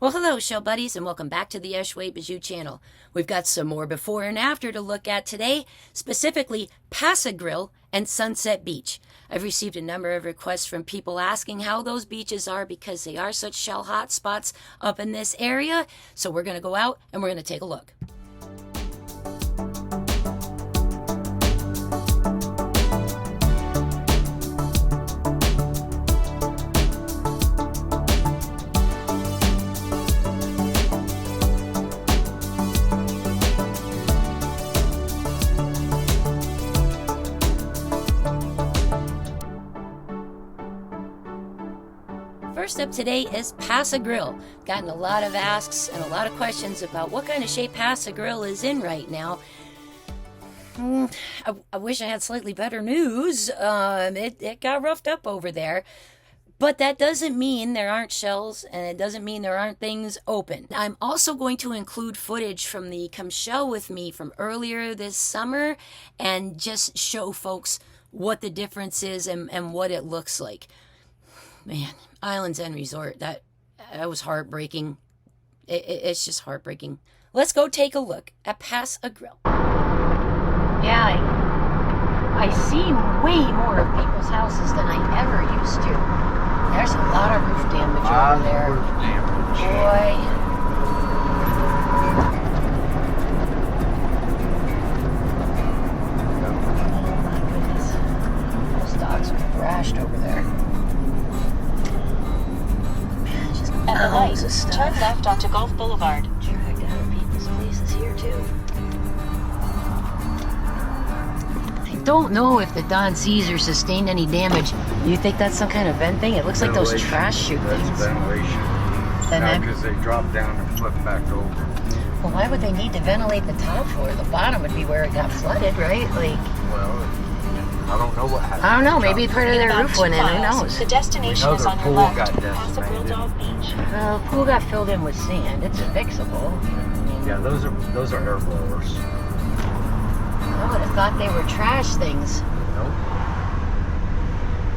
Well, hello, show buddies, and welcome back to the Eshway Bijou channel. We've got some more before and after to look at today, specifically Pass A Grille and Sunset Beach. I've received a number of requests from people asking how those beaches are because they are such shell hot spots up in this area. So we're going to go out and we're going to take a look. First up today is Pass A Grille. Gotten a lot of asks and a lot of questions about what kind of shape Pass A Grille is in right now. I wish I had slightly better news. It got roughed up over there. But that doesn't mean there aren't shells, and it doesn't mean there aren't things open. I'm also going to include footage from the Come Shell With Me from earlier this summer and just show folks what the difference is and what it looks like. Man, Islands End Resort, that was heartbreaking. It's just heartbreaking. Let's go take a look at Pass A Grille. Yeah, I see way more of people's houses than I ever used to. There's a lot of roof damage over there. Roof damage. Boy. Oh my goodness. Those dogs are thrashed over there. At the light, turn left onto Gulf Boulevard. Dragged out of people's places here too. I don't know if the Don Cesar sustained any damage. You think that's some kind of vent thing? It looks like those trash chute things. That's ventilation. Because they drop down and flip back over. Well, why would they need to ventilate the top floor? The bottom would be where it got flooded, right? Like. Well, I don't know what happened. I don't know. Maybe part of their roof went in. Who knows? The destination is on your left. Pass A Grille Beach. The pool got filled in with sand. It's fixable. Yeah, those are air blowers. I would have thought they were trash things. Nope.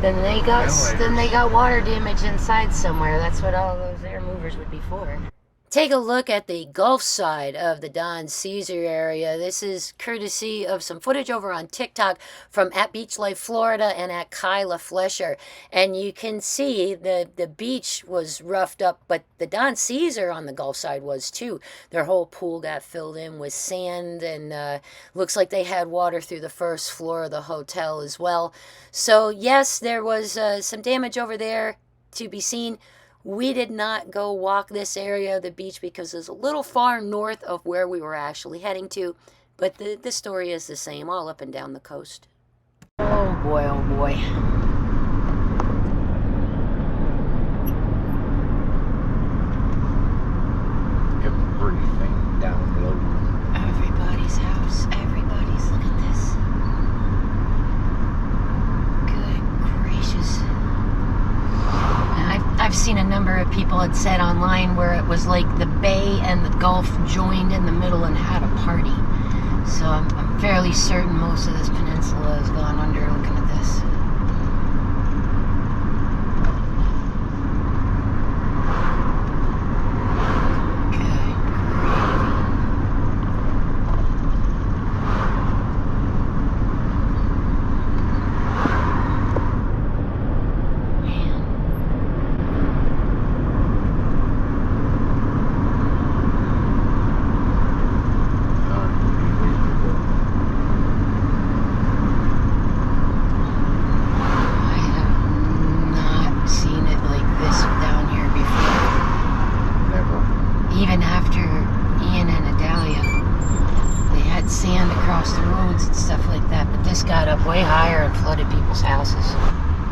Then they got water damage inside somewhere. That's what all those air movers would be for. Take a look at the Gulf side of the Don Cesar area. This is courtesy of some footage over on TikTok from at Beach Life Florida and at Kyla Flesher. And you can see the beach was roughed up, but the Don Cesar on the Gulf side was too. Their whole pool got filled in with sand, and looks like they had water through the first floor of the hotel as well. So yes, there was some damage over there to be seen. We did not go walk this area of the beach because it's a little far north of where we were actually heading to, but the story is the same all up and down the coast. Oh boy, oh boy. Everything down below. Everybody's house, everybody's, look at this. Good gracious. I've seen a number of people had said online where it was like the bay and the Gulf joined in the middle and had a party. So I'm fairly certain most of this peninsula has gone under looking at this. Even after Ian and Adalia, they had sand across the roads and stuff like that, but this got up way higher and flooded people's houses.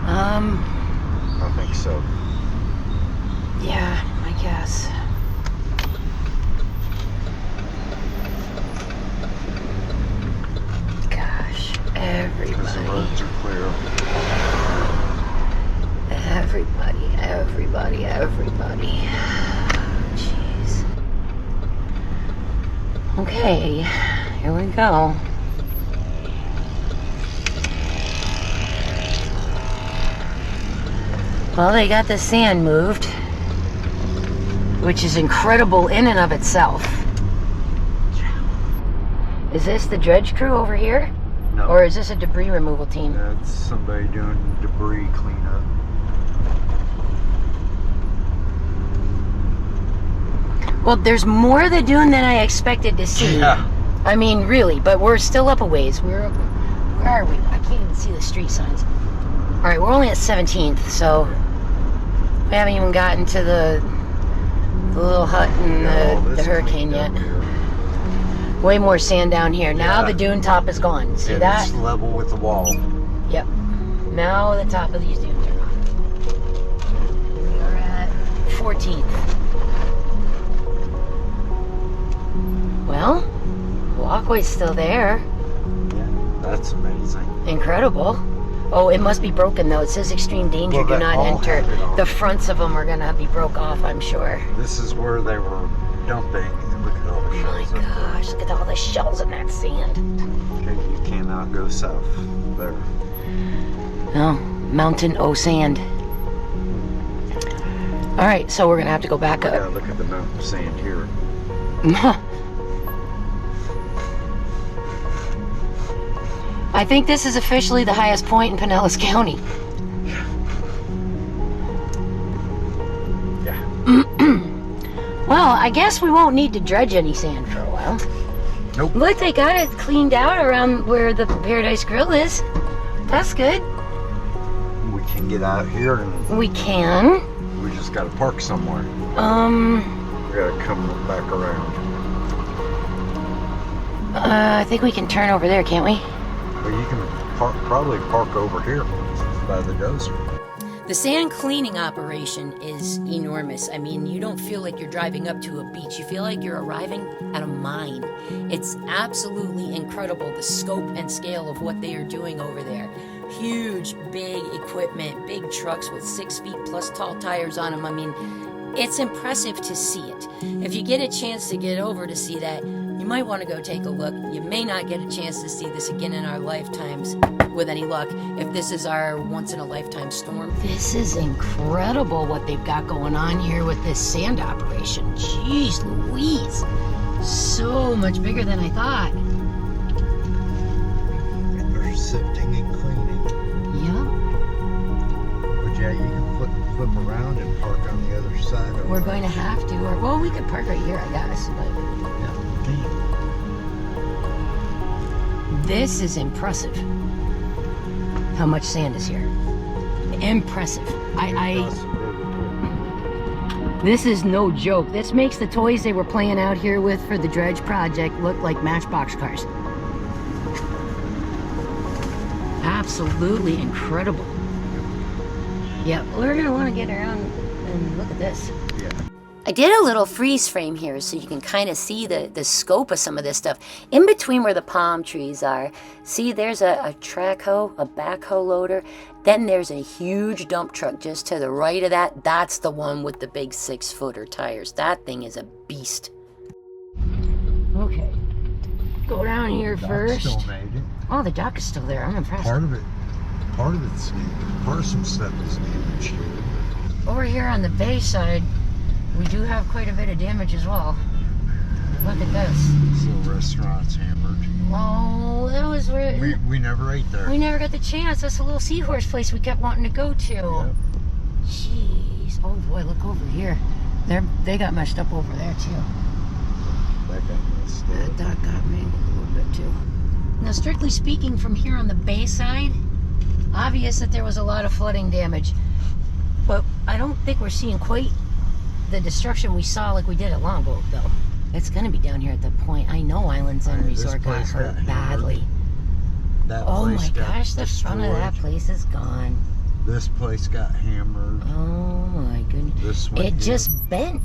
I think so. Yeah, I guess. Gosh, everybody. Because the roads are clear. Everybody. Jeez. Okay, here we go. Well, they got the sand moved. which is incredible in and of itself. Is this the dredge crew over here? No. Or is this a debris removal team? That's somebody doing debris cleanup. Well, there's more they're doing than I expected to see. Yeah. I mean, really, but we're still up a ways. Where are we? I can't even see the street signs. All right, we're only at 17th, so we haven't even gotten to the little hut and the hurricane yet. Way more sand down here. Now the dune top is gone. See that? It's level with the wall. Yep. Now the top of these dunes are gone. We are at 14th. Well, the walkway's still there. Yeah, that's amazing. Incredible. Oh, it must be broken though. It says extreme danger, Well, do that not all enter. had it on. The fronts of them are gonna be broke off, I'm sure. This is where they were dumping. Look at all the Oh my shells. gosh, look at all the shells in that sand. Okay, you cannot go south there. Oh, mountain o sand. All right, so we're gonna have to go back Yeah, up. look at the mountain of sand here. I think this is officially the highest point in Pinellas County. Yeah. Well, I guess we won't need to dredge any sand for a while. Nope. Look, they got it cleaned out around where the Paradise Grill is. That's good. We can get out here and We can. we just gotta park somewhere. We gotta come back around. I think we can turn over there, can't we? Well, you can probably park over here by the dozer. The sand cleaning operation is enormous. I mean, you don't feel like you're driving up to a beach. You feel like you're arriving at a mine. It's absolutely incredible, the scope and scale of what they are doing over there. Huge, big equipment, big trucks with 6 feet plus tall tires on them. I mean, it's impressive to see it. If you get a chance to get over to see that, you might want to go take a look. You may not get a chance to see this again in our lifetimes with any luck if this is our once-in-a-lifetime storm. This is incredible what they've got going on here with this sand operation. Jeez Louise. So much bigger than I thought. And they're sifting and cleaning. Yeah. But yeah, you can flip around and park on the other side. We're going to have to. Or, well, we could park right here, I guess. But this is impressive. How much sand is here? Impressive. This is no joke. This makes the toys they were playing out here with for the dredge project look like Matchbox cars. Absolutely incredible. Yeah, we're gonna want to get around and look at this. Yeah. I did a little freeze frame here so you can kind of see the scope of some of this stuff. In between where the palm trees are, see there's a track hoe, a backhoe loader. Then there's a huge dump truck just to the right of that. That's the one with the big 6-footer tires. That thing is a beast. Okay, go down here first. Still made it. Oh, the dock is still there. I'm impressed. Part of it's damaged. Part of some stuff is damaged. Over here on the bay side, we do have quite a bit of damage as well. Look at this. This little restaurant's hammered. Oh, that was where... We never ate there. We never got the chance. That's a little seahorse place we kept wanting to go to. Yep. Jeez. Oh boy, look over here. They got messed up over there too. That got messed That up. dock got mangled a little bit too. Now, strictly speaking, from here on the bay side, obvious that there was a lot of flooding damage. But I don't think we're seeing quite the destruction we saw like we did at Longboat, though. It's going to be down here at the point. I know Islands End Resort got place hurt got badly. That Oh place my got gosh, the front of that destroyed. place is gone. This place got hammered. Oh my goodness. This one It did. just bent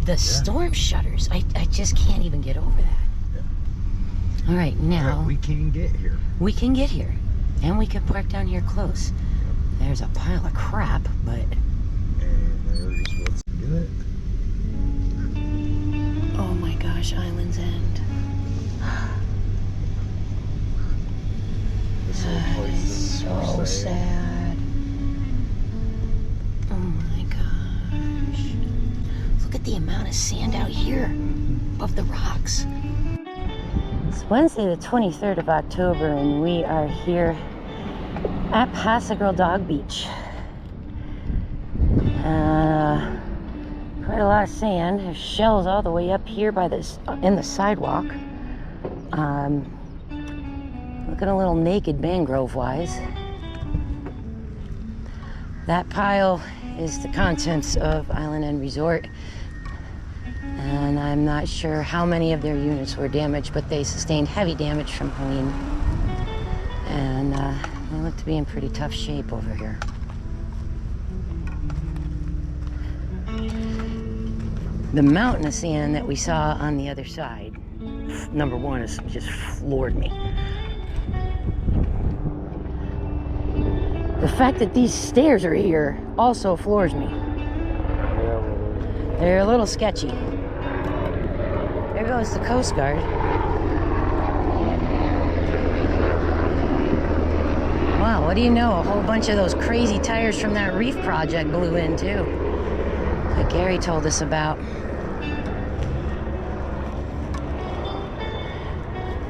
the storm shutters. I just can't even get over that. All right, now But we can get here. we can get here. And we can park down here close. There's a pile of crap, but... And there's what's in it. Oh my gosh, Island's End. This little That place is is for so sale. sad. Oh my gosh. Look at at the amount of sand out here above the rocks. It's Wednesday the 23rd of October and we are here at Pass A Grille Dog Beach. Quite a lot of sand. There's shells all the way up here by this in the sidewalk. Looking a little naked mangrove wise. That pile is the contents of Island End Resort, and I'm not sure how many of their units were damaged, but they sustained heavy damage from Helene, and they look to be in pretty tough shape over here. The mountain of sand that we saw on the other side, number one, has just floored me. The fact that these stairs are here also floors me. They're a little sketchy. There goes the Coast Guard. Wow, what do you know? A whole bunch of those crazy tires from that reef project blew in too. That Gary told us about.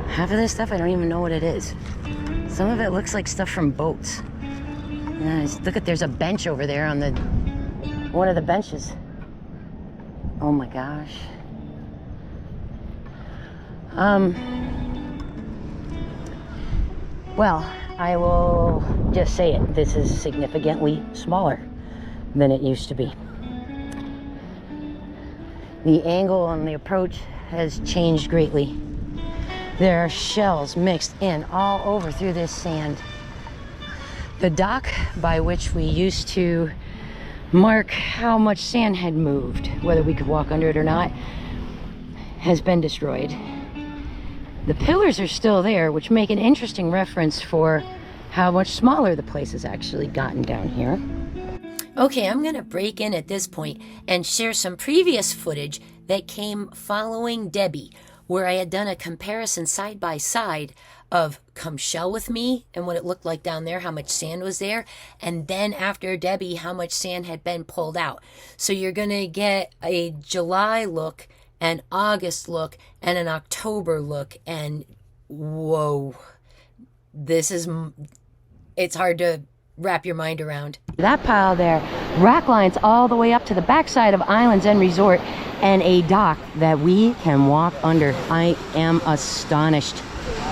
Half of this stuff, I don't even know what it is. Some of it looks like stuff from boats. Look at, there's a bench over there on the one of the benches. Oh my gosh. Well, I will just say it. This is significantly smaller than it used to be. The angle on the approach has changed greatly. There are shells mixed in all over through this sand. The dock by which we used to mark how much sand had moved, whether we could walk under it or not, has been destroyed. The pillars are still there, which make an interesting reference for how much smaller the place has actually gotten down here. Okay, I'm gonna break in at this point and share some previous footage that came following Debbie, where I had done a comparison side by side of come shell with me and what it looked like down there, how much sand was there, and then after Debbie, how much sand had been pulled out. So you're gonna get a July look, an August look, and an October look, and whoa, it's hard to wrap your mind around. That pile there, rack lines all the way up to the backside of Islands End Resort, and a dock that we can walk under. I am astonished.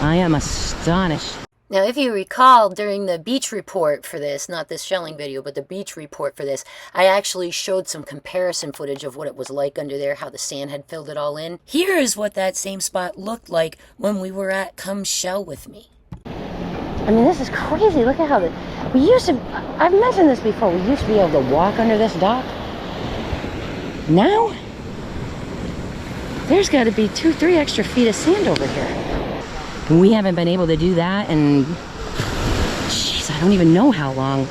I am astonished. Now, if you recall, during the beach report for this, not this shelling video, but the beach report for this, I actually showed some comparison footage of what it was like under there, how the sand had filled it all in. Here is what that same spot looked like when we were at Come Shell With Me. I mean, this is crazy. Look at how we used to, I've mentioned this before, we used to be able to walk under this dock. Now, there's got to be 2-3 extra feet of sand over here. And we haven't been able to do that in, jeez, I don't even know how long.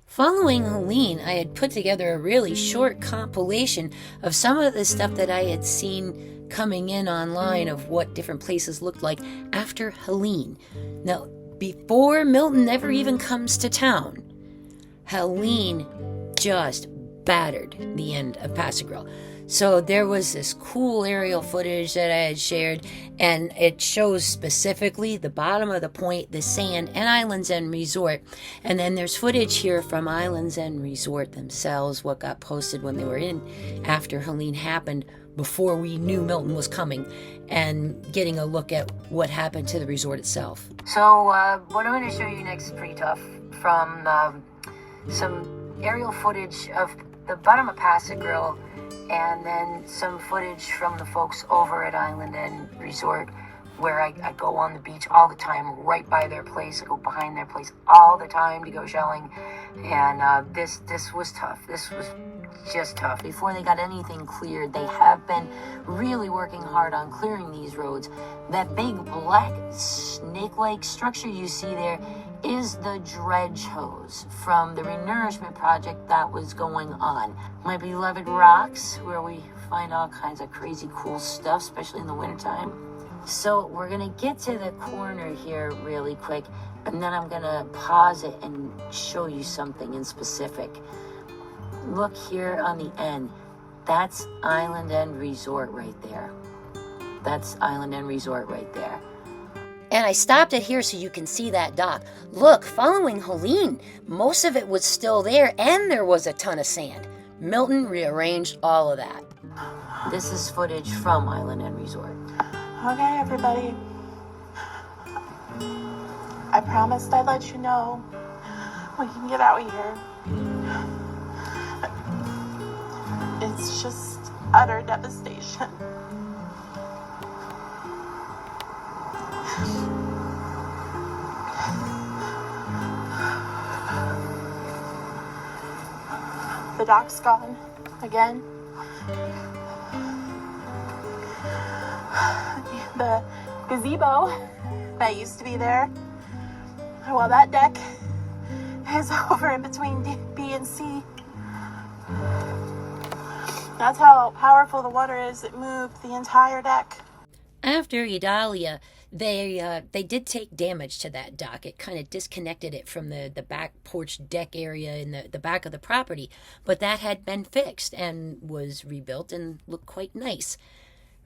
Following Helene, I had put together a really short compilation of some of the stuff that I had seen coming in online of what different places looked like after Helene. Now, before Milton ever even comes to town, Helene just battered the end of Pass A Grille. So there was this cool aerial footage that I had shared, and it shows specifically the bottom of the point, the sand, and Islands End Resort. And then there's footage here from Islands End Resort themselves, what got posted when they were in after Helene happened, before we knew Milton was coming, and getting a look at what happened to the resort itself. So what I'm going to show you next is pretty tough. From some aerial footage of the bottom of Pass A Grille, and then some footage from the folks over at Island End Resort, where I go on the beach all the time, right by their place. I go behind their place all the time to go shelling, and this was tough. This was just tough. Before they got anything cleared, they have been really working hard on clearing these roads. That big black snake-like structure you see there is the dredge hose from the renourishment project that was going on. My beloved rocks, where we find all kinds of crazy cool stuff, especially in the wintertime. So we're gonna get to the corner here really quick, and then I'm gonna pause it and show you something in specific. Look here on the end. That's Island End Resort right there. That's Island End Resort right there. And I stopped it here so you can see that dock. Look, following Helene, most of it was still there and there was a ton of sand. Milton rearranged all of that. This is footage from Island End Resort. Okay, everybody. I promised I'd let you know we can get out here. It's just utter devastation. The dock's gone again. The gazebo that used to be there, well, that deck is over in between B and C. That's how powerful the water is. It moved the entire deck. After Idalia, they did take damage to that dock. It kind of disconnected it from the back porch deck area in the back of the property. But that had been fixed and was rebuilt and looked quite nice.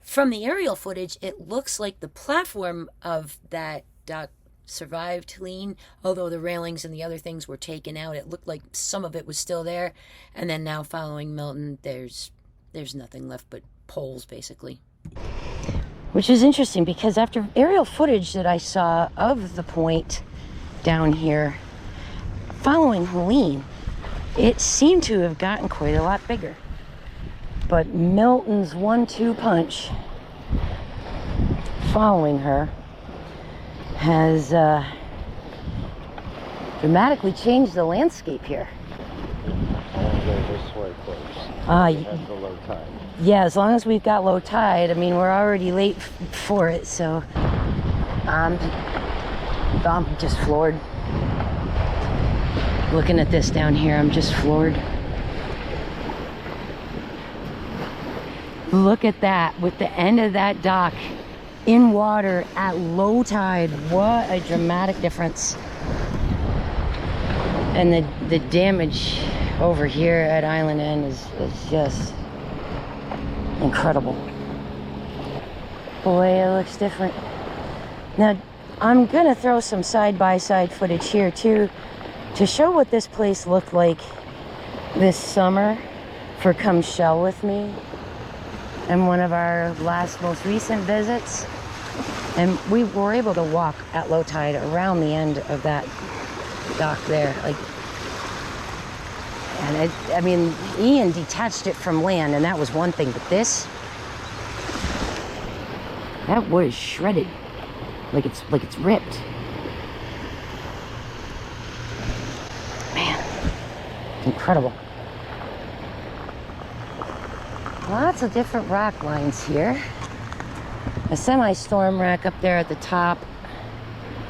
From the aerial footage, it looks like the platform of that dock survived Helene, although the railings and the other things were taken out. It looked like some of it was still there. And then now following Milton, there's nothing left but poles, basically. Which is interesting because after aerial footage that I saw of the point down here, following Helene, it seemed to have gotten quite a lot bigger. But Milton's 1-2 punch following her has dramatically changed the landscape here. I'll go this way first. Have the low tide. Yeah, as long as we've got low tide. I mean, we're already late for it, so I'm just floored. Looking at this down here, I'm just floored. Look at that, with the end of that dock in water at low tide. What a dramatic difference. And the damage over here at Island End is just incredible. Boy, it looks different. Now, I'm gonna throw some side-by-side footage here too to show what this place looked like this summer for Come Shell With Me and one of our most recent visits. And we were able to walk at low tide around the end of that dock there. And I mean, Ian detached it from land, and that was one thing, but that wood is shredded, like it's ripped. Man, incredible. Lots of different rock lines here. A semi-storm rack up there at the top,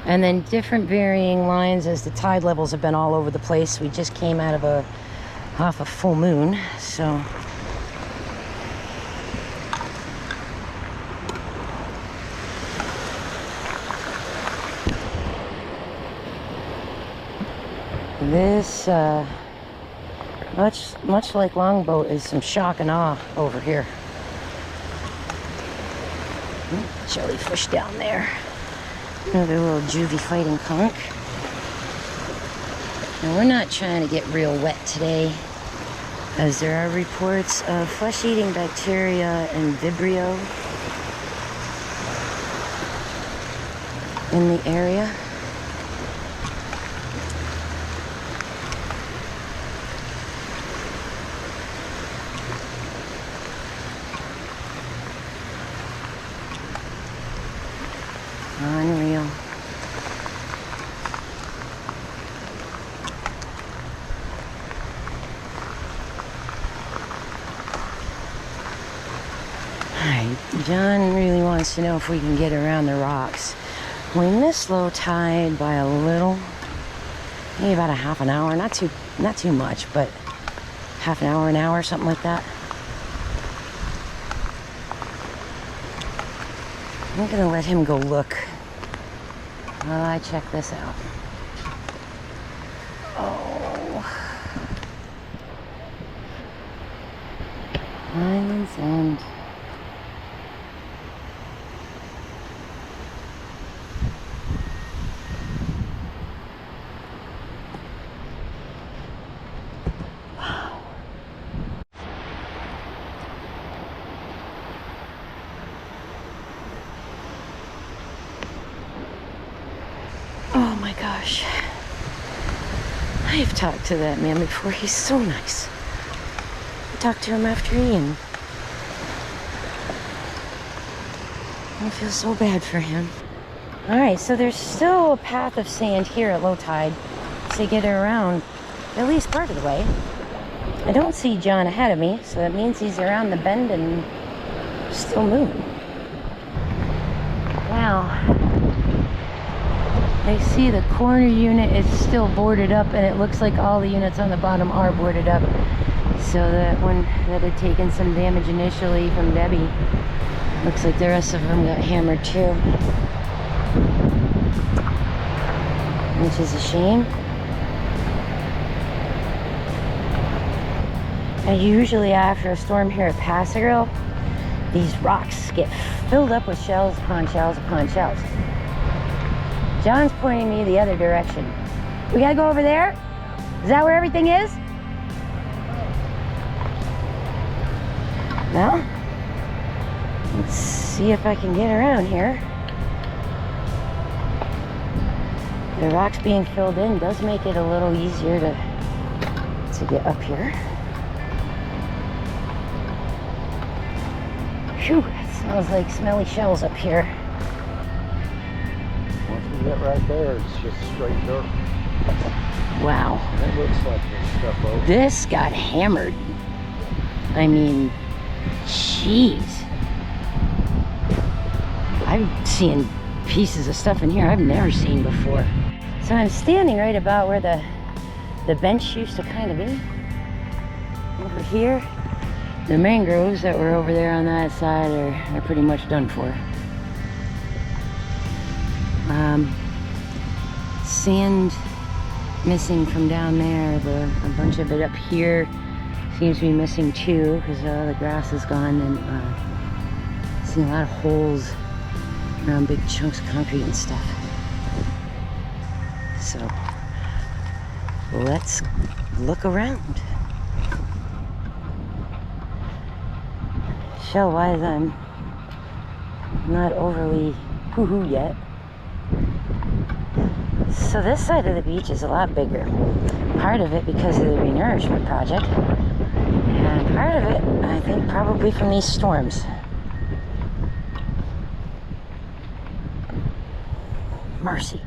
and then different varying lines as the tide levels have been all over the place. We just came out of off a full moon, so this much like Longboat is some shock and awe over here. Jellyfish down there. Another little juvie fighting conch. Now we're not trying to get real wet today, as there are reports of flesh-eating bacteria and Vibrio in the area. Unreal. John really wants to know if we can get around the rocks. We missed low tide by a little, maybe about a half an hour. Not too much, but half an hour, something like that. I'm gonna let him go look while I check this out. Oh. Lion's End. Wow. Oh my gosh. I have talked to that man before. He's so nice. I talked to him after Ian. I feel so bad for him. Alright, so there's still a path of sand here at low tide to get around at least part of the way. I don't see John ahead of me, so that means he's around the bend and still moving. Wow. I see the corner unit is still boarded up, and it looks like all the units on the bottom are boarded up. So that one that had taken some damage initially from Debbie, looks like the rest of them got hammered too. Which is a shame. And usually after a storm here at Pass A Grille, these rocks get filled up with shells upon shells upon shells. John's pointing me the other direction. We gotta go over there? Is that where everything is? Well, let's see if I can get around here. The rocks being filled in does make it a little easier to get up here. Phew, it smells like smelly shells up here. Once we get right there, it's just straight dirt. Wow. It looks like there's stuff over. This got hammered. I mean, jeez. I'm seeing pieces of stuff in here I've never seen before. So I'm standing right about where the bench used to kind of be. Over here. The mangroves that were over there on that side are pretty much done for. Sand missing from down there. A bunch of it up here seems to be missing too, because the grass is gone, and seeing a lot of holes around big chunks of concrete and stuff. So let's look around. Shell-wise, I'm not overly hoo-hoo yet. So this side of the beach is a lot bigger. Part of it because of the renourishment project, and part of it, I think, probably from these storms. Mercy.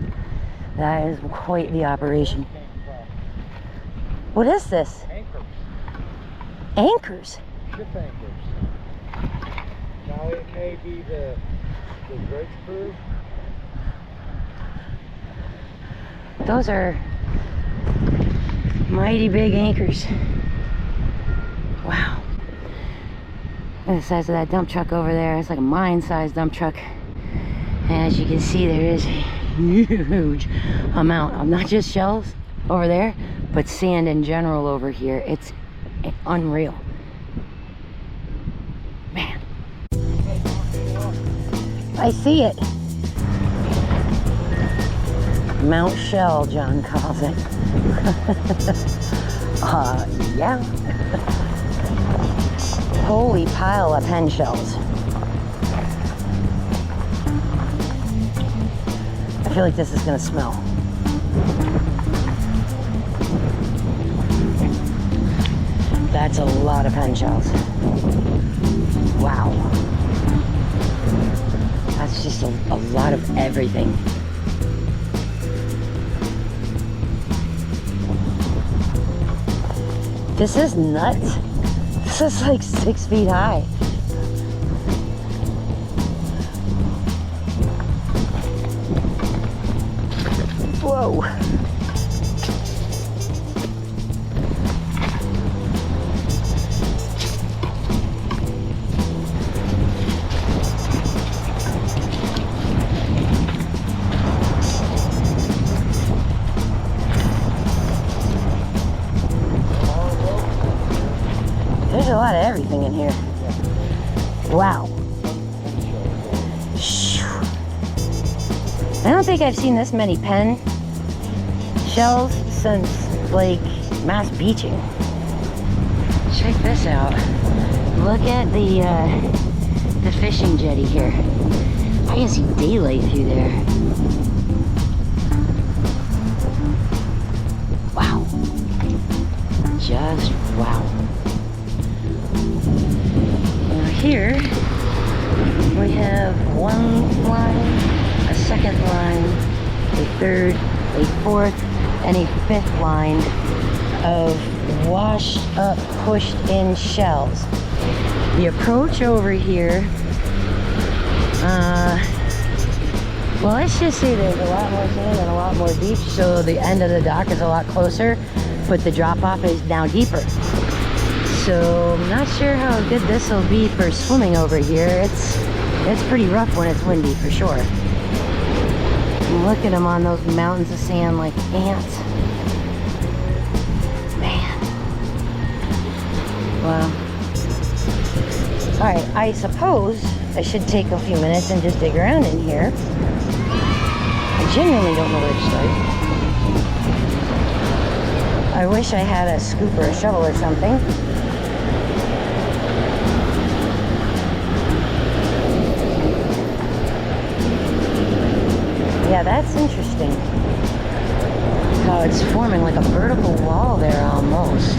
That is quite the operation. What is this? Anchors. Anchors? Ship anchors. Now it may be the dredge crew. Those are mighty big anchors. Wow. And the size of that dump truck over there, it's like a mine-sized dump truck. And as you can see, there is a huge amount of not just shells over there, but sand in general over here. It's unreal. Man. I see it. Mount Shell, John calls it. Yeah. Holy pile of pen shells. I feel like this is gonna smell. That's a lot of pen shells. Wow. That's just a lot of everything. This is nuts. This is like 6 feet high. Whoa. There's a lot of everything in here. Wow. I don't think I've seen this many pen shells since like mass beaching. Check this out. Look at the fishing jetty here. I can see daylight through there. Wow. Just wow. Now here we have one line, a second line, a third, a fourth, and a fifth line of washed up, pushed in shells. The approach over here, well, let's just say there's a lot more sand and a lot more beach, so the end of the dock is a lot closer, but the drop off is now deeper. So I'm not sure how good this will be for swimming over here. It's pretty rough when it's windy for sure. And look at them on those mountains of sand like ants. Man. Wow. Alright, I suppose I should take a few minutes and just dig around in here. I genuinely don't know where to start. I wish I had a scoop or a shovel or something. Yeah, that's interesting. How it's forming like a vertical wall there almost.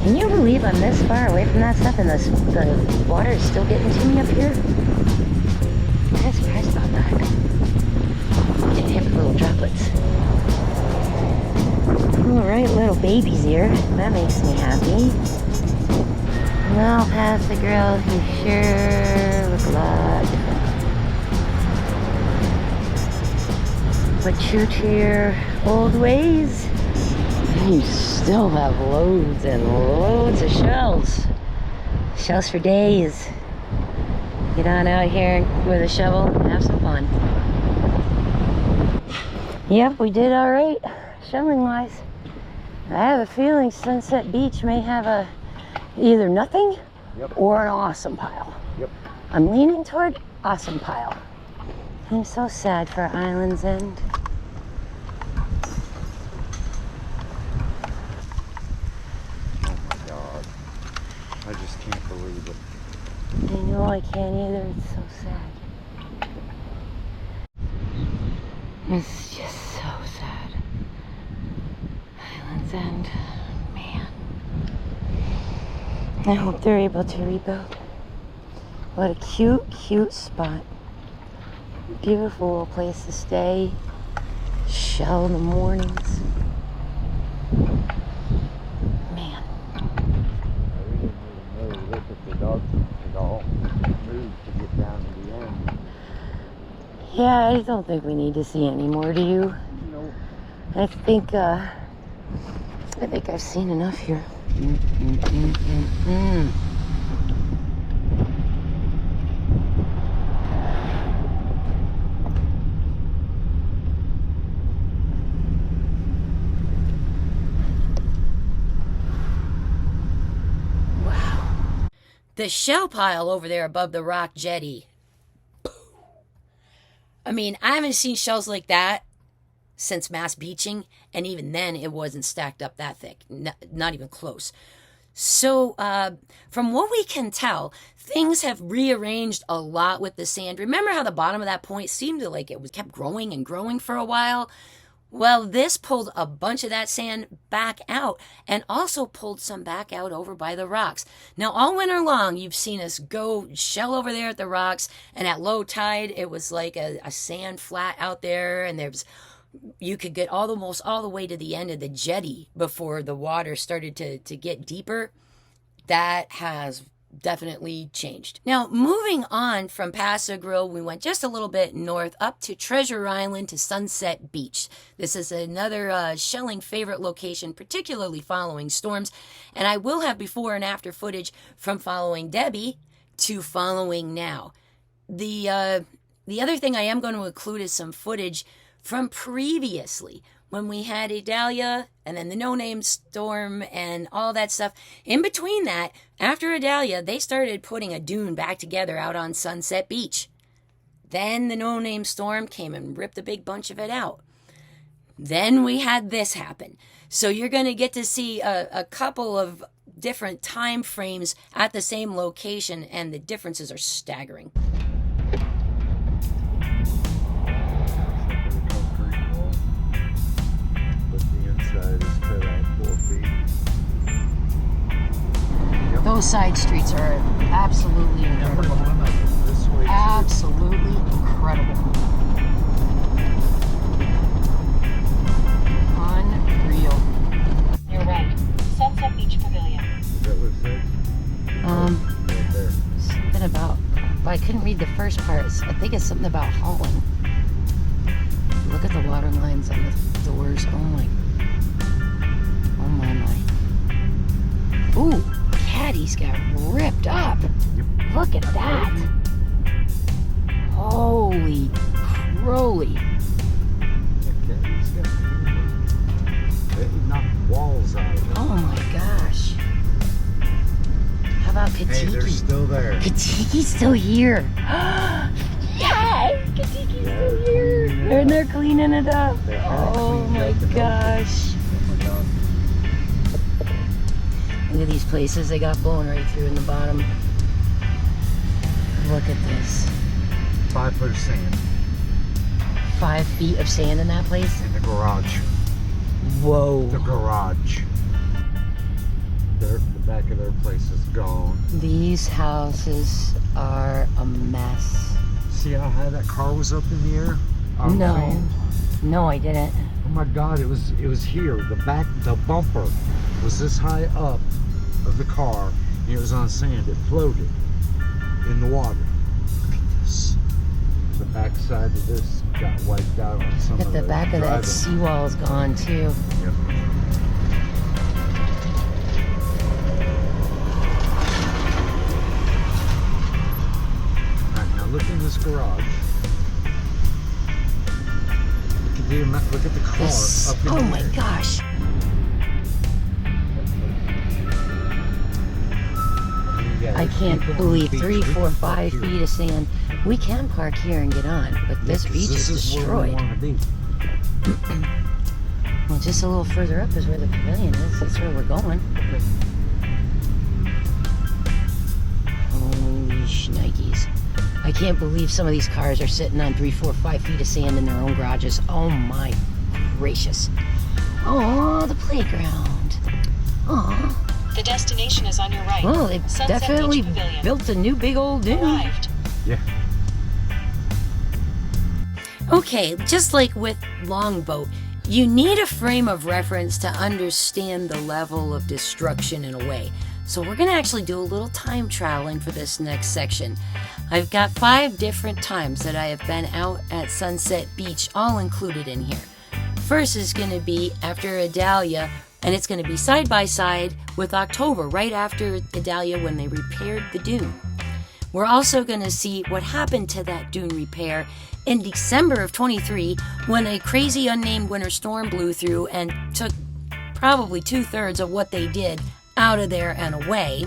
Can you believe I'm this far away from that stuff and the water is still getting to me up here? I'm kind of surprised about that. Getting hit with little droplets. Alright, little babies here. That makes me happy. Well, Pass A Grille, you sure look a lot different. But true to your old ways, you still have loads and loads of shells. Shells for days. Get on out here with a shovel and have some fun. Yep, we did all right, shoveling wise. I have a feeling Sunset Beach may have either nothing or an awesome pile. Yep. I'm leaning toward awesome pile. I'm so sad for Island's End. Oh my God. I just can't believe it. I know I can't either, it's so sad. It's just so sad. Island's End, man. I hope they're able to rebuild. What a cute, cute spot. Beautiful little place to stay. Shell in the mornings. Man. We didn't even really look at the dogs at all. We just moved to get down to the end. Yeah, I don't think we need to see any more, do you? No. I think I've seen enough here. The shell pile over there above the rock jetty. I mean, I haven't seen shells like that since mass beaching, and even then it wasn't stacked up that thick, not even close. So from what we can tell, things have rearranged a lot with the sand. Remember how the bottom of that point seemed to like it was kept growing and growing for a while? Well, this pulled a bunch of that sand back out and also pulled some back out over by the rocks. Now, all winter long, you've seen us go shell over there at the rocks, and at low tide, it was like a sand flat out there, and you could get almost all the way to the end of the jetty before the water started to get deeper. That has definitely changed. Now, moving on from Pass A Grille, we went just a little bit north up to Treasure Island to Sunset Beach. This is another shelling favorite location, particularly following storms. And I will have before and after footage from following Debbie to following now. The other thing I am going to include is some footage from previously when we had Idalia and then the no-name storm and all that stuff. In between that, after Idalia, they started putting a dune back together out on Sunset Beach. Then the no-name storm came and ripped a big bunch of it out. Then we had this happen. So you're going to get to see a couple of different time frames at the same location, and the differences are staggering. Those side streets are absolutely incredible. Absolutely incredible. Unreal. You're right. Sunset Beach Pavilion. That was it? Right there. Something about, but I couldn't read the first part. I think it's something about hauling. Look at the water lines on the doors. Oh my. Ooh, Caddy's got ripped up. Look at that. Holy croly. Caddy's got they knocked walls out of it. Oh my gosh. How about Katiki? Hey, they're still there. Katiki's still here. Yes, Katiki's still here. And they're cleaning it up. Oh my gosh. Look at these places they got blown right through in the bottom. Look at this. 5 foot of sand 5 feet of sand in that place? in the garage. Whoa. The garage. The back of their place is gone. These houses are a mess. See how high that car was up in the air? No. No, I didn't. Oh my God! It was here. The bumper was this high up of the car. And it was on sand. It floated in the water. Look at this. The back side of this got wiped out on some Look of at the back of that seawall is gone too. Yep. Alright, now look in this garage. Look at the car This, up in oh the my air. gosh. I can't believe 3, 4, 5 feet of sand. We can park here and get on, but this beach is destroyed. Where we want to be. Well, just a little further up is where the pavilion is. That's where we're going. Holy shnikes. I can't believe some of these cars are sitting on 3, 4, 5 feet of sand in their own garages. Oh my gracious. Oh, the playground. Oh. The destination is on your right. Well, they've Sunset definitely Beach Pavilion. built a new big old dune. Arrived. Yeah. Okay, just like with Longboat, you need a frame of reference to understand the level of destruction in a way. So we're going to actually do a little time traveling for this next section. I've got 5 different times that I have been out at Sunset Beach, all included in here. First is going to be after Idalia, and it's going to be side by side with October, right after Idalia when they repaired the dune. We're also going to see what happened to that dune repair in December of 23 when a crazy unnamed winter storm blew through and took probably 2/3 of what they did out of there and away.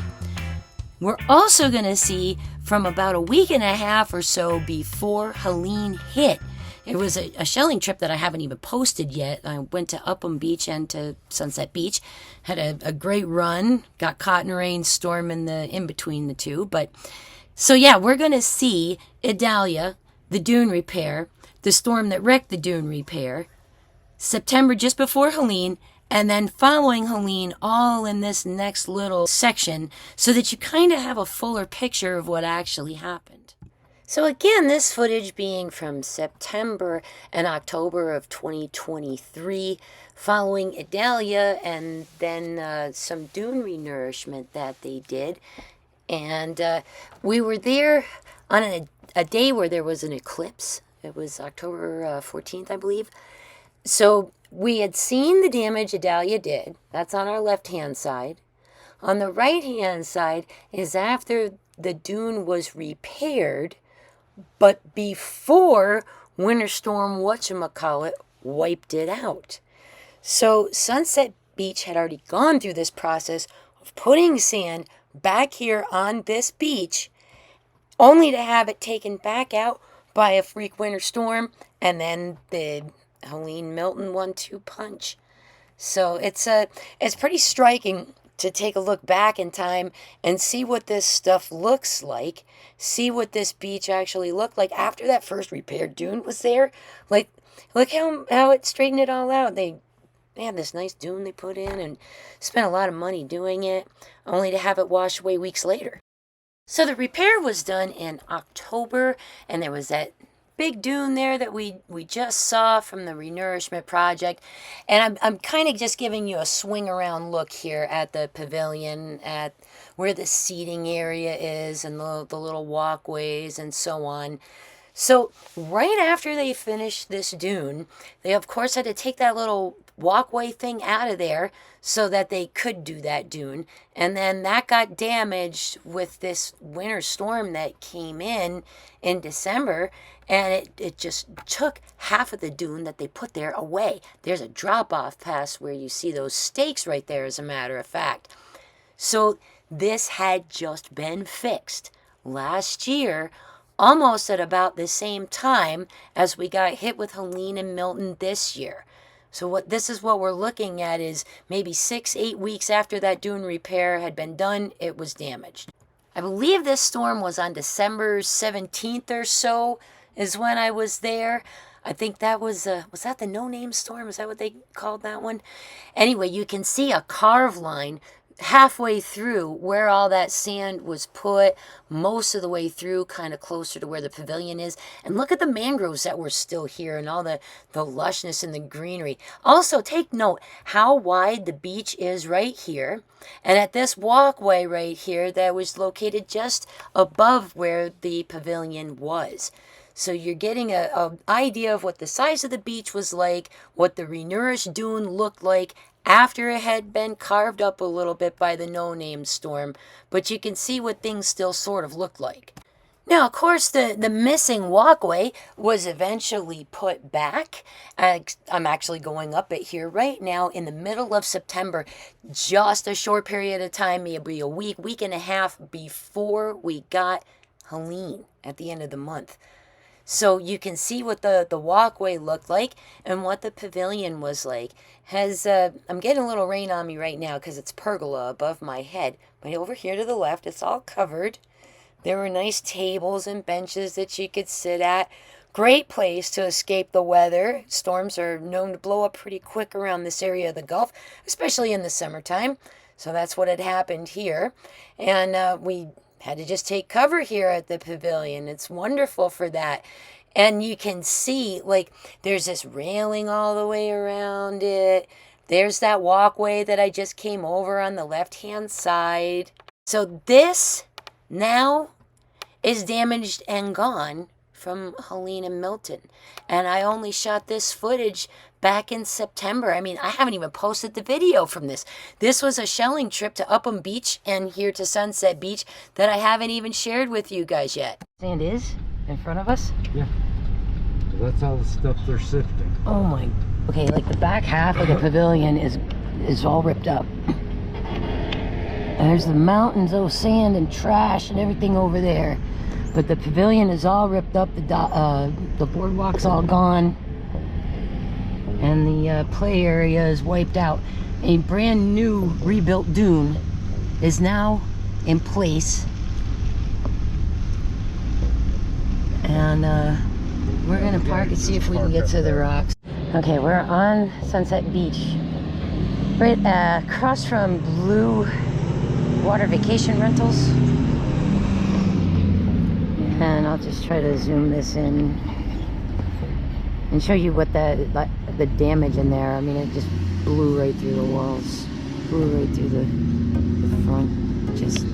We're also going to see from about a week and a half or so before Helene hit. It was a shelling trip that I haven't even posted yet. I went to Upham Beach and to Sunset Beach. Had a great run. Got caught in a rainstorm in between the two. But so yeah, we're going to see Idalia, the dune repair, the storm that wrecked the dune repair, September just before Helene, and then following Helene all in this next little section so that you kind of have a fuller picture of what actually happened. So again, this footage being from September and October of 2023, following Idalia and then some dune renourishment that they did. And we were there on a day where there was an eclipse. It was October 14th, I believe. So we had seen the damage Idalia did. That's on our left-hand side. On the right-hand side is after the dune was repaired, but before Winter Storm whatchamacallit wiped it out. So Sunset Beach had already gone through this process of putting sand back here on this beach, only to have it taken back out by a freak winter storm and then the Helene Milton 1-2 punch. So it's pretty striking to take a look back in time and see what this stuff looks like, see what this beach actually looked like after that first repaired dune was there. Like, look how it straightened it all out. They had this nice dune they put in and spent a lot of money doing it, only to have it wash away weeks later. So the repair was done in October, and there was that big dune there that we just saw from the renourishment project. And I'm kind of just giving you a swing around look here at the pavilion, at where the seating area is and the little walkways and so on. So right after they finished this dune, they of course had to take that little walkway thing out of there so that they could do that dune. And then that got damaged with this winter storm that came in December, and it just took half of the dune that they put there away. There's a drop-off pass where you see those stakes right there, as a matter of fact. So this had just been fixed last year, almost at about the same time as we got hit with Helene and Milton this year. So this is what we're looking at is maybe 6-8 weeks after that dune repair had been done, it was damaged. I believe this storm was on December 17th or so is when I was there. I think that was that the no-name storm? Is that what they called that one? Anyway, you can see a carve line halfway through where all that sand was put, most of the way through, kind of closer to where the pavilion is. And look at the mangroves that were still here and all the lushness and the greenery. Also, take note how wide the beach is right here. And at this walkway right here that was located just above where the pavilion was. So you're getting an idea of what the size of the beach was like, what the renourished dune looked like after it had been carved up a little bit by the no-name storm, but you can see what things still sort of looked like. Now, of course, the missing walkway was eventually put back. I'm actually going up it here right now in the middle of September, just a short period of time, maybe a week and a half before we got Helene at the end of the month. So you can see what the walkway looked like and what the pavilion was like. I'm getting a little rain on me right now because it's pergola above my head. But over here to the left, it's all covered. There were nice tables and benches that you could sit at. Great place to escape the weather. Storms are known to blow up pretty quick around this area of the Gulf, especially in the summertime. So that's what had happened here. And we had to just take cover here at the pavilion. It's wonderful for that. And you can see, like, there's this railing all the way around it. There's that walkway that I just came over on the left-hand side. So this now is damaged and gone from Helene and Milton. And I only shot this footage back in September. I mean, I haven't even posted the video from this. This was a shelling trip to Upham Beach and here to Sunset Beach that I haven't even shared with you guys yet. Sand is in front of us? Yeah. So that's all the stuff they're sifting. Oh my. Okay, like the back half of the pavilion is all ripped up. There's the mountains of sand and trash and everything over there. But the pavilion is all ripped up. The boardwalk's all gone. And the play area is wiped out. A brand new rebuilt dune is now in place. And we're gonna park and see if we can get to the rocks. Okay, we're on Sunset Beach. Right across from Blue Water Vacation Rentals. And I'll just try to zoom this in and show you what the damage in there. I mean, it just blew right through the walls, blew right through the front. Just,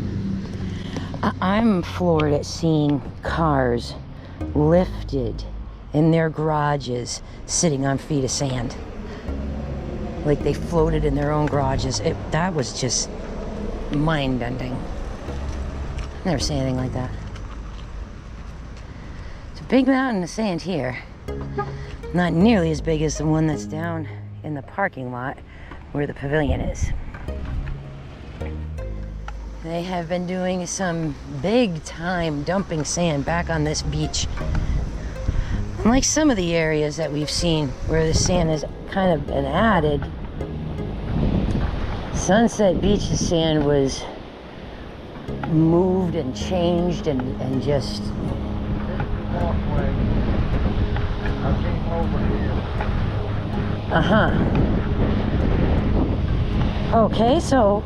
I'm floored at seeing cars lifted in their garages sitting on feet of sand. Like they floated in their own garages. That was just mind-bending. Never seen anything like that. It's a big mountain of sand here. Not nearly as big as the one that's down in the parking lot where the pavilion is. They have been doing some big time dumping sand back on this beach. Unlike some of the areas that we've seen where the sand has kind of been added, Sunset Beach's sand was moved and changed and just... Walkway. I came over here. Okay, so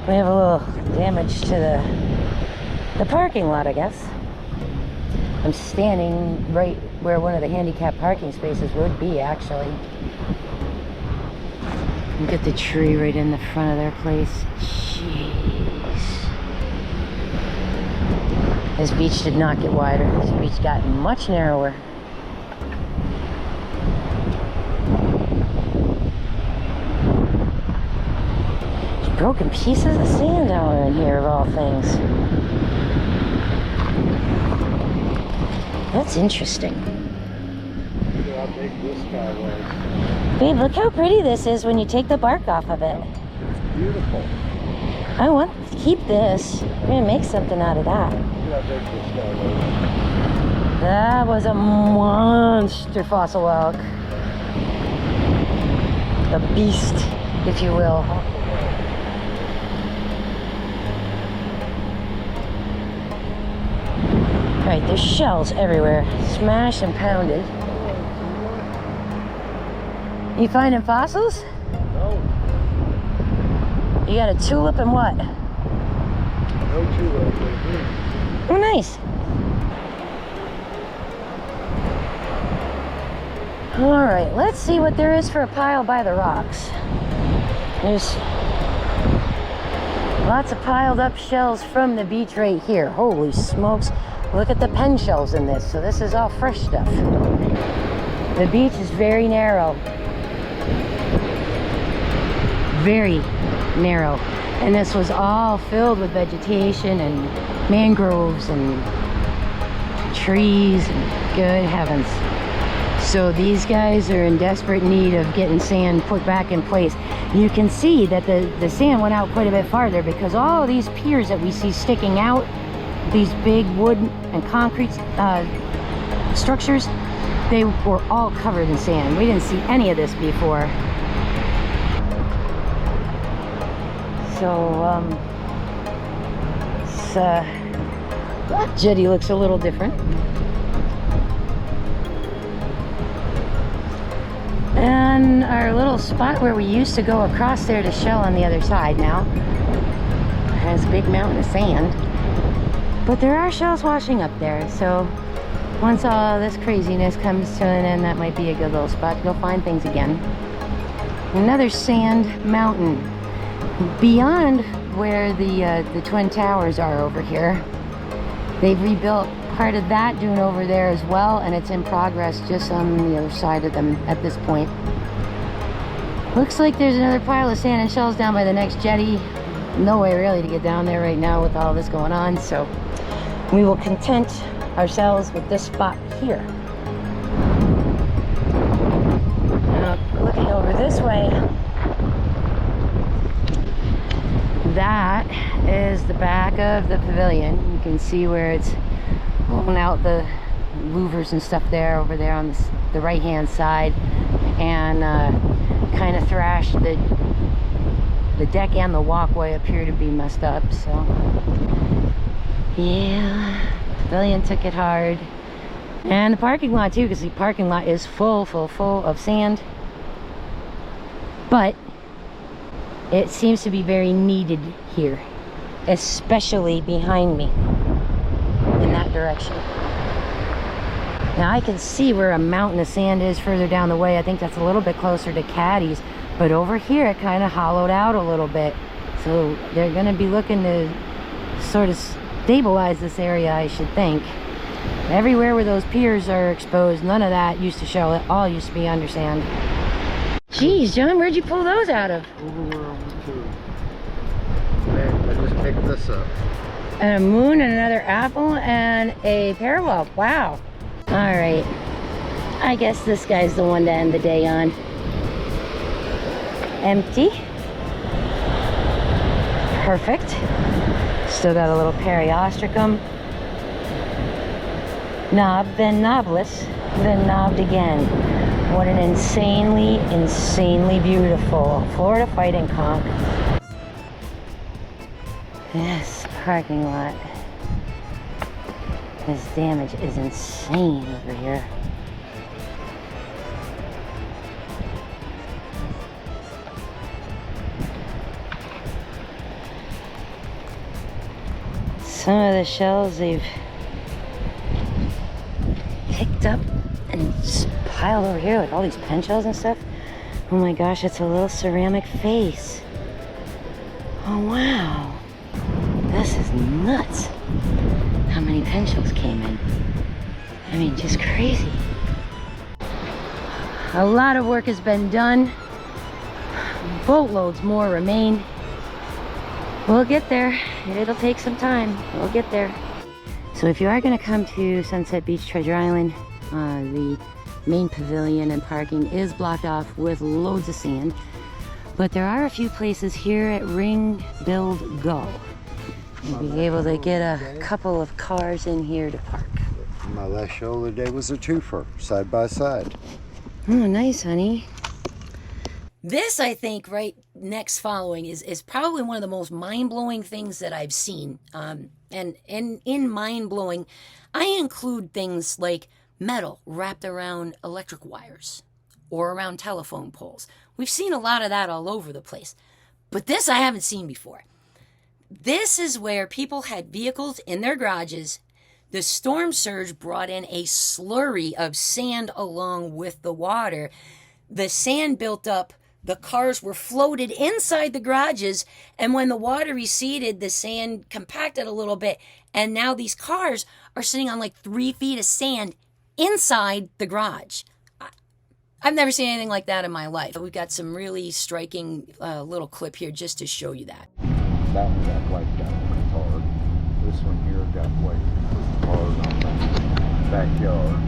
we have a little damage to the parking lot, I guess. I'm standing right where one of the handicap parking spaces would be, actually. Look at the tree right in the front of their place. Jeez. This beach did not get wider. This beach got much narrower. There's broken pieces of sand down in here, of all things. That's interesting. Look how big this guy was. Babe, look how pretty this is when you take the bark off of it. It's beautiful. I want to keep this. We're gonna make something out of that. Look how big this guy was. That was a monster fossil elk. A beast, if you will. Right, there's shells everywhere. Smashed and pounded. You finding fossils? No. You got a tulip and what? No tulip. Oh, nice. All right, let's see what there is for a pile by the rocks. There's lots of piled up shells from the beach right here. Holy smokes. Look at the pen shells in this. So this is all fresh stuff. The beach is very narrow. Very narrow. And this was all filled with vegetation and mangroves and trees and good heavens. So these guys are in desperate need of getting sand put back in place. You can see that the sand went out quite a bit farther because all of these piers that we see sticking out, these big wood and concrete structures, they were all covered in sand. We didn't see any of this before. So, that jetty looks a little different. And our little spot where we used to go across there to shell on the other side now has a big mountain of sand. But there are shells washing up there, so once all this craziness comes to an end, that might be a good little spot to go find things again. Another sand mountain. Beyond where the Twin Towers are over here, they've rebuilt part of that dune over there as well, and it's in progress just on the other side of them at this point. Looks like there's another pile of sand and shells down by the next jetty. No way really to get down there right now with all this going on, so we will content ourselves with this spot here. Now, looking over this way, that is the back of the pavilion. You can see where it's pulling out the louvers and stuff there, over there on the right hand side, and kind of thrashed. The deck and the walkway appear to be messed up, so yeah, pavilion took it hard. And the parking lot too, because the parking lot is full of sand, but it seems to be very needed here, especially behind me in that direction. Now I can see where a mountain of sand is further down the way. I think that's a little bit closer to Caddy's, but over here it kind of hollowed out a little bit. So they're going to be looking to sort of stabilize this area, I should think. Everywhere where those piers are exposed, none of that used to show. It all used to be under sand. Geez, John, where'd you pull those out of? Over where I went to. Man, I just picked this up. And a moon and another apple and a parallel. Wow. All right. I guess this guy's the one to end the day on. Empty. Perfect. Still got a little periostracum. Knob, then knobless, then knobbed again. What an insanely, insanely beautiful Florida fighting conch. This parking lot. This damage is insane over here. Some of the shells they've picked up and just piled over here, like all these pen shells and stuff. Oh my gosh, it's a little ceramic face. Oh wow. This is nuts. How many pen shells came in. I mean, just crazy. A lot of work has been done. Boatloads more remain. We'll get there. It'll take some time. We'll get there. So if you are going to come to Sunset Beach Treasure Island, the main pavilion and parking is blocked off with loads of sand. But there are a few places here at Ring Build Go. You'll be able to get a couple of cars in here to park. My last show of the day was a twofer, side by side. Oh, nice, honey. This, I think, right next following is probably one of the most mind-blowing things that I've seen. And in mind-blowing, I include things like metal wrapped around electric wires or around telephone poles. We've seen a lot of that all over the place. But this I haven't seen before. This is where people had vehicles in their garages. The storm surge brought in a slurry of sand along with the water. The sand built up. The cars were floated inside the garages. And when the water receded, the sand compacted a little bit. And now these cars are sitting on like 3 feet of sand inside the garage. I've never seen anything like that in my life. We've got some really striking little clip here just to show you that. That one got wiped out pretty hard. This one here got wiped pretty hard on the backyard.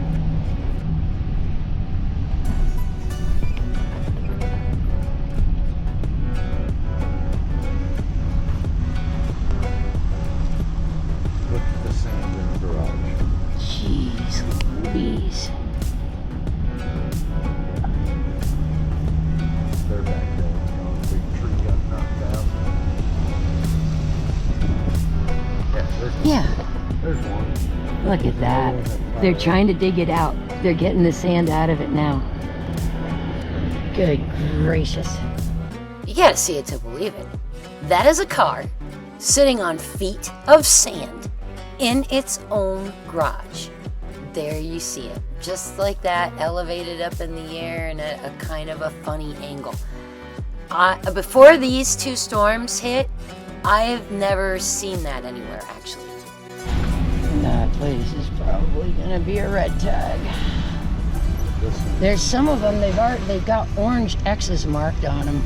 Look at the sand in the garage. Jeez Louise. They're back there. You know, the big tree got knocked out. Yeah. There's one. Look at that. They're trying to dig it out. They're getting the sand out of it now. Good gracious. You gotta see it to believe it. That is a car sitting on feet of sand in its own garage. There you see it. Just like that, elevated up in the air in a kind of a funny angle. Before these two storms hit, I've never seen that anywhere, actually. That place is probably gonna be a red tag. There's some of them, they've got orange X's marked on them.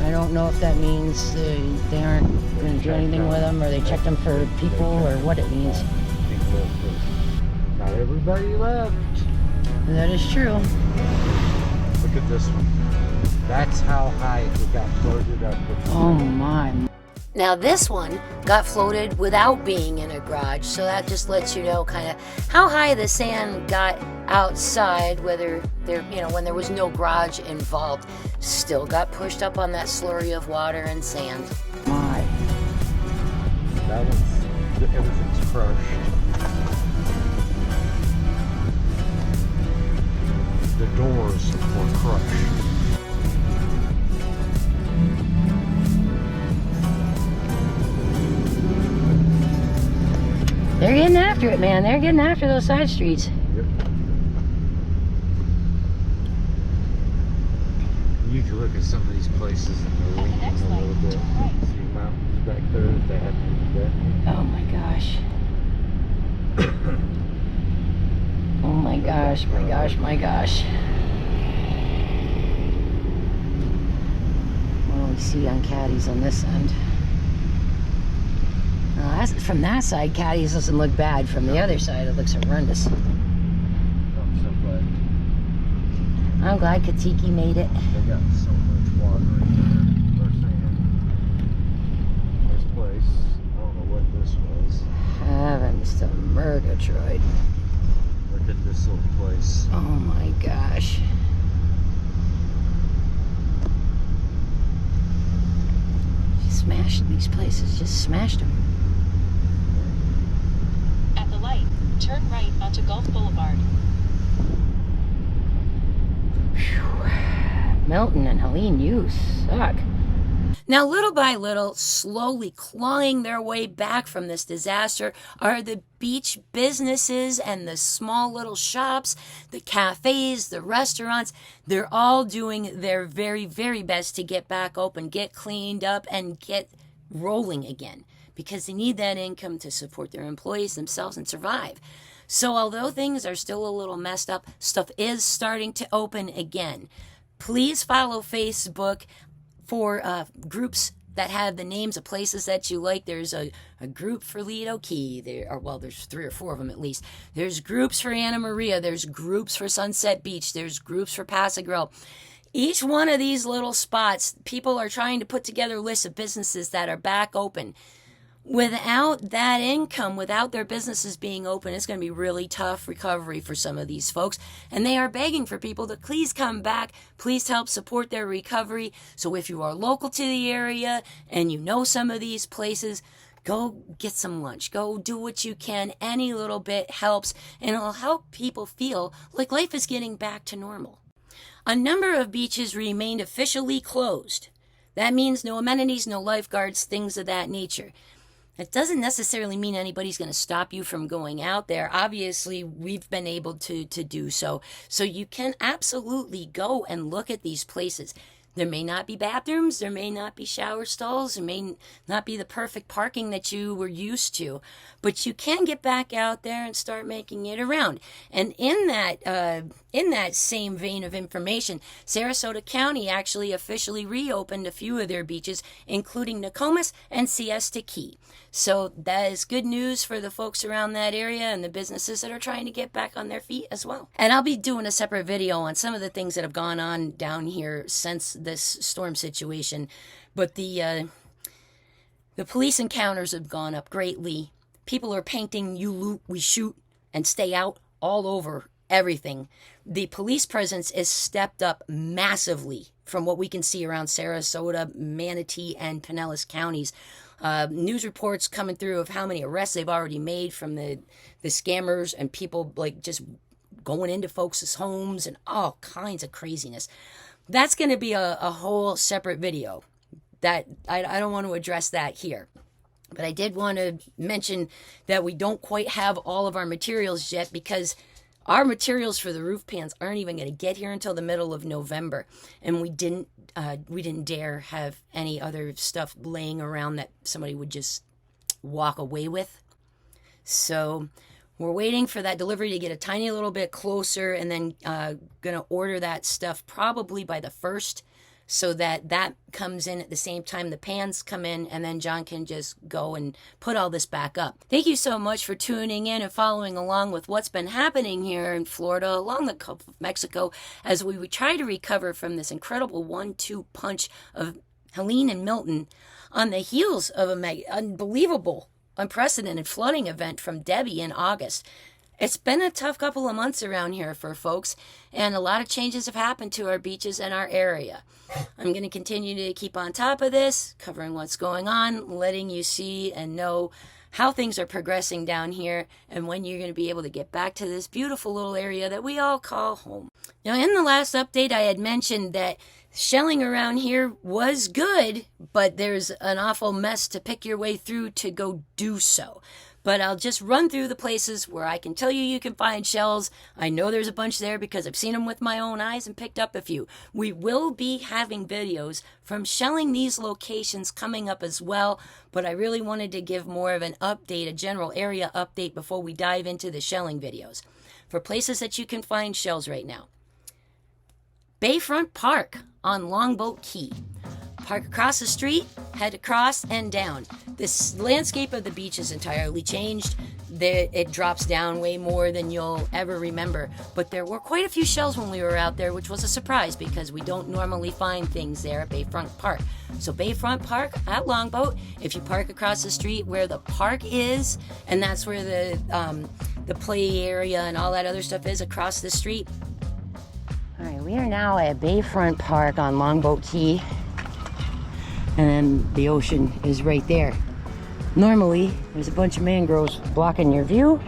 I don't know if that means they aren't gonna do anything with them, or they checked them for people, or what it means. Not everybody left. That is true. Look at this one. That's how high it got floated up. Oh my. Now this one got floated without being in a garage, so that just lets you know kind of how high the sand got outside, whether there, when there was no garage involved, still got pushed up on that slurry of water and sand. My. That one's, everything's crushed. The doors were crushed. They're getting after it, man. They're getting after those side streets. Yep. You can look at some of these places and they're leaning a little bit. See mountains back there that they haven't even been. Oh my gosh. Oh my gosh, my gosh, my gosh. What do we see on caddies on this end? From that side, caddies doesn't look bad. From the other side, it looks horrendous. I'm so glad. I'm glad Katiki made it. They got so much water in there. They're saying this place, I don't know what this was. Heavens to Murgatroyd. Look at this little place. Oh my gosh. She smashed these places, just smashed them. At the light, turn right onto Gulf Boulevard. Milton and Helene, you suck. Now, little by little, slowly clawing their way back from this disaster are the beach businesses and the small little shops, the cafes, the restaurants. They're all doing their very, very best to get back open, get cleaned up, and get rolling again, because they need that income to support their employees, themselves, and survive. So although things are still a little messed up, stuff is starting to open again. Please follow Facebook for groups that have the names of places that you like. There's a group for Lido Key. There's 3 or 4 of them at least. There's groups for Anna Maria. There's groups for Sunset Beach. There's groups for Pass A Grille. Each one of these little spots, people are trying to put together lists of businesses that are back open. Without that income, without their businesses being open, it's going to be really tough recovery for some of these folks. And they are begging for people to please come back, please help support their recovery. So if you are local to the area and you know some of these places, go get some lunch. Go do what you can. Any little bit helps, and it'll help people feel like life is getting back to normal. A number of beaches remained officially closed. That means no amenities, no lifeguards, things of that nature. It doesn't necessarily mean anybody's going to stop you from going out there. Obviously, we've been able to do so. So you can absolutely go and look at these places. There may not be bathrooms, there may not be shower stalls, there may not be the perfect parking that you were used to, but you can get back out there and start making it around. And in that same vein of information, Sarasota County actually officially reopened a few of their beaches, including Nokomis and Siesta Key. So that is good news for the folks around that area and the businesses that are trying to get back on their feet as well. And I'll be doing a separate video on some of the things that have gone on down here since this storm situation. But the police encounters have gone up greatly. People are painting "You loot, we shoot, and stay out" all over everything. The police presence is stepped up massively from what we can see around Sarasota, Manatee, and Pinellas counties. News reports coming through of how many arrests they've already made from the scammers and people like just going into folks' homes and all kinds of craziness. That's going to be a whole separate video. That I don't want to address that here. But I did want to mention that we don't quite have all of our materials yet, because our materials for the roof pans aren't even going to get here until the middle of November. And we didn't dare have any other stuff laying around that somebody would just walk away with. So we're waiting for that delivery to get a tiny little bit closer, and then going to order that stuff probably by the 1st, so that comes in at the same time the pans come in, and then John can just go and put all this back up. Thank you so much for tuning in and following along with what's been happening here in Florida along the Gulf of Mexico as we try to recover from this incredible 1-2 punch of Helene and Milton on the heels of an unbelievable, unprecedented flooding event from Debbie in August. It's been a tough couple of months around here for folks, and a lot of changes have happened to our beaches and our area. I'm going to continue to keep on top of this, covering what's going on, letting you see and know how things are progressing down here, and when you're going to be able to get back to this beautiful little area that we all call home. Now, in the last update, I had mentioned that shelling around here was good, but there's an awful mess to pick your way through to go do so. But I'll just run through the places where I can tell you can find shells. I know there's a bunch there because I've seen them with my own eyes and picked up a few. We will be having videos from shelling these locations coming up as well, but I really wanted to give more of an update, a general area update, before we dive into the shelling videos. For places that you can find shells right now: Bayfront Park on Longboat Key, Park across the street, head across and down. This landscape of the beach is entirely changed. It drops down way more than you'll ever remember. But there were quite a few shells when we were out there, which was a surprise because we don't normally find things there at Bayfront Park. So Bayfront Park at Longboat, if you park across the street where the park is, and that's where the play area and all that other stuff is across the street. All right, we are now at Bayfront Park on Longboat Key. And then the ocean is right there. Normally, there's a bunch of mangroves blocking your view.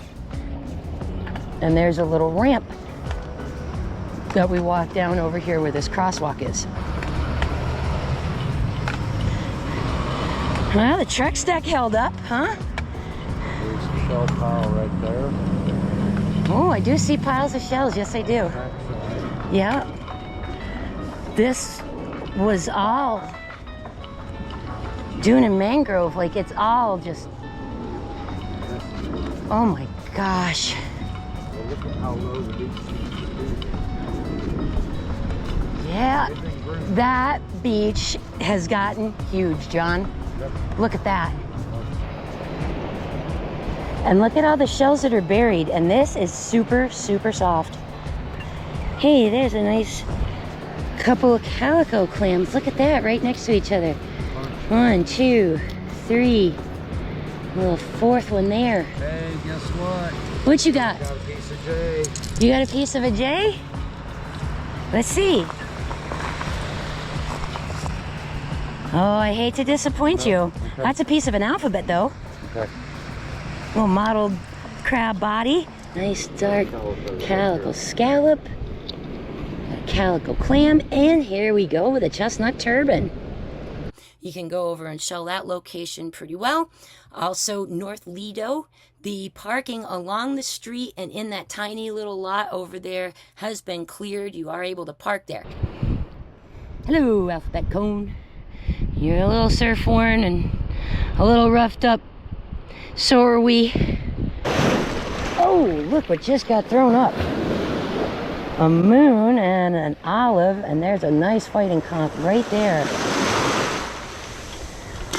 And there's a little ramp that we walk down over here where this crosswalk is. Well, the truck stack held up, huh? There's a shell pile right there. Oh, I do see piles of shells. Yes, I do. Yeah. This was all dune and mangrove. Like, it's all just... Oh my gosh. Well, look at how low the beach seems to be. Yeah, that beach has gotten huge, John. Look at that. And look at all the shells that are buried. And this is super, super soft. Hey, there's a nice couple of calico clams. Look at that, right next to each other. 1, 2, 3. A little fourth one there. Hey, guess what? What you got? Got a piece of J. You got a piece of a J? Let's see. Oh, I hate to disappoint you. Okay. That's a piece of an alphabet, though. Okay. Little mottled crab body. Nice dark calico scallop. A calico clam. And here we go with a chestnut turban. You can go over and shell that location pretty well. Also, North Lido. The parking along the street and in that tiny little lot over there has been cleared. You are able to park there. Hello, alphabet cone. You're a little surf worn and a little roughed up. So are we. Oh, look what just got thrown up. A moon and an olive, and there's a nice fighting conch right there.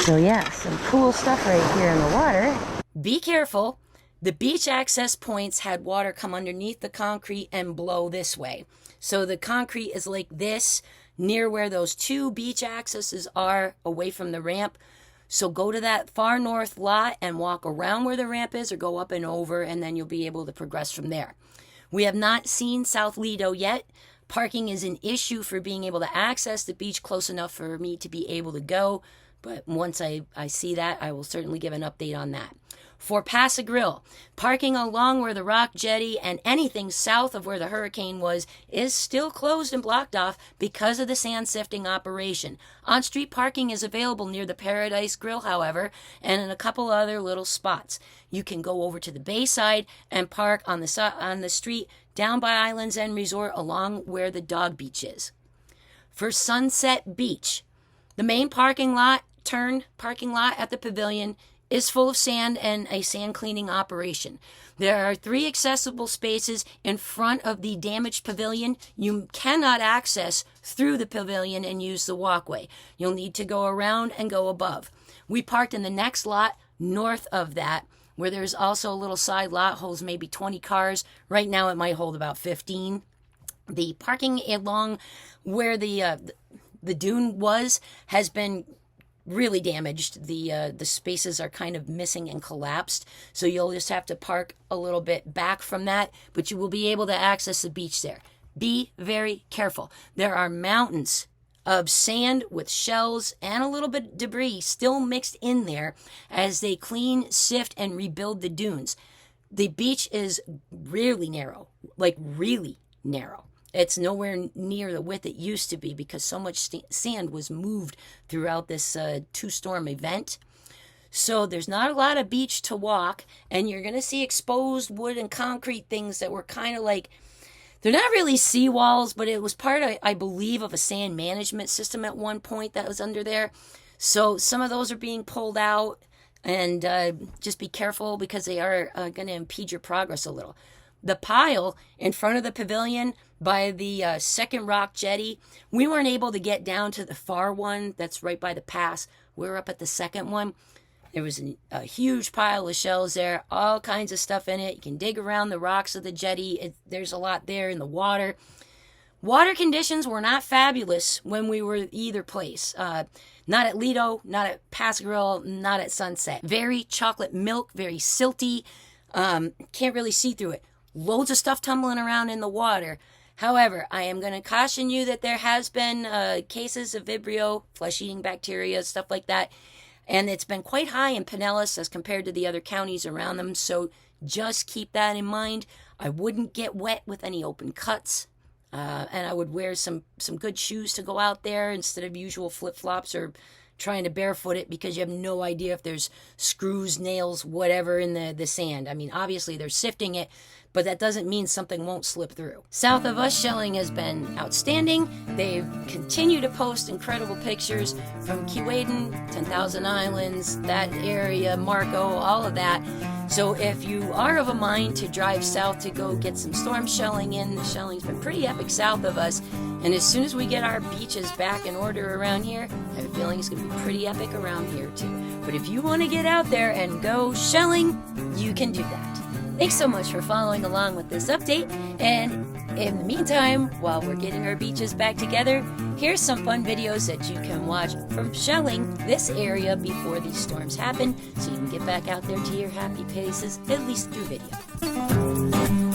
So yeah, some cool stuff right here in the water. Be careful. The beach access points had water come underneath the concrete and blow this way. So the concrete is like this, near where those two beach accesses are away from the ramp. So go to that far north lot and walk around where the ramp is or go up and over, and then you'll be able to progress from there. We have not seen South Lido yet. Parking is an issue for being able to access the beach close enough for me to be able to go. But once I see that, I will certainly give an update on that. For Pass A Grille, parking along where the rock jetty and anything south of where the hurricane was is still closed and blocked off because of the sand sifting operation. On-street parking is available near the Paradise Grill, however, and in a couple other little spots. You can go over to the bayside and park on the street down by Islands End Resort along where the dog beach is. For Sunset Beach, the main parking lot at the pavilion is full of sand and a sand cleaning operation. There are 3 accessible spaces in front of the damaged pavilion. You cannot access through the pavilion and use the walkway. You'll need to go around and go above. We parked in the next lot north of that, where there's also a little side lot, holds maybe 20 cars. Right now it might hold about 15. The parking along where the dune has been really damaged. The spaces are kind of missing and collapsed, so you'll just have to park a little bit back from that, but you will be able to access the beach there. Be very careful. There are mountains of sand with shells and a little bit of debris still mixed in there as they clean, sift, and rebuild the dunes. The beach is really narrow, like really narrow. It's nowhere near the width it used to be because so much sand was moved throughout this 2-storm event. So there's not a lot of beach to walk, and you're going to see exposed wood and concrete things that were kind of like, they're not really seawalls, but it was part, I believe, of a sand management system at one point that was under there. So some of those are being pulled out, and just be careful because they are going to impede your progress a little. The pile in front of the pavilion by the second rock jetty, we weren't able to get down to the far one that's right by the pass. We were up at the second one. There was a huge pile of shells there, all kinds of stuff in it. You can dig around the rocks of the jetty. There's a lot there in the water. Water conditions were not fabulous when we were either place. Not at Lido, not at Pass A Grille, not at Sunset. Very chocolate milk, very silty. Can't really see through it. Loads of stuff tumbling around in the water. However, I am going to caution you that there has been cases of Vibrio, flesh-eating bacteria, stuff like that. And it's been quite high in Pinellas as compared to the other counties around them. So just keep that in mind. I wouldn't get wet with any open cuts. And I would wear some good shoes to go out there instead of usual flip-flops or trying to barefoot it, because you have no idea if there's screws, nails, whatever in the sand. I mean, obviously they're sifting it, but that doesn't mean something won't slip through. South of us, shelling has been outstanding. They've continued to post incredible pictures from Keewaydin, 10,000 Islands, that area, Marco, all of that. So if you are of a mind to drive south to go get some storm shelling in, the shelling's been pretty epic south of us. And as soon as we get our beaches back in order around here, I have a feeling it's going to be pretty epic around here too. But if you want to get out there and go shelling, you can do that. Thanks so much for following along with this update. And in the meantime, while we're getting our beaches back together, here's some fun videos that you can watch from shelling this area before these storms happen, so you can get back out there to your happy places, at least through video.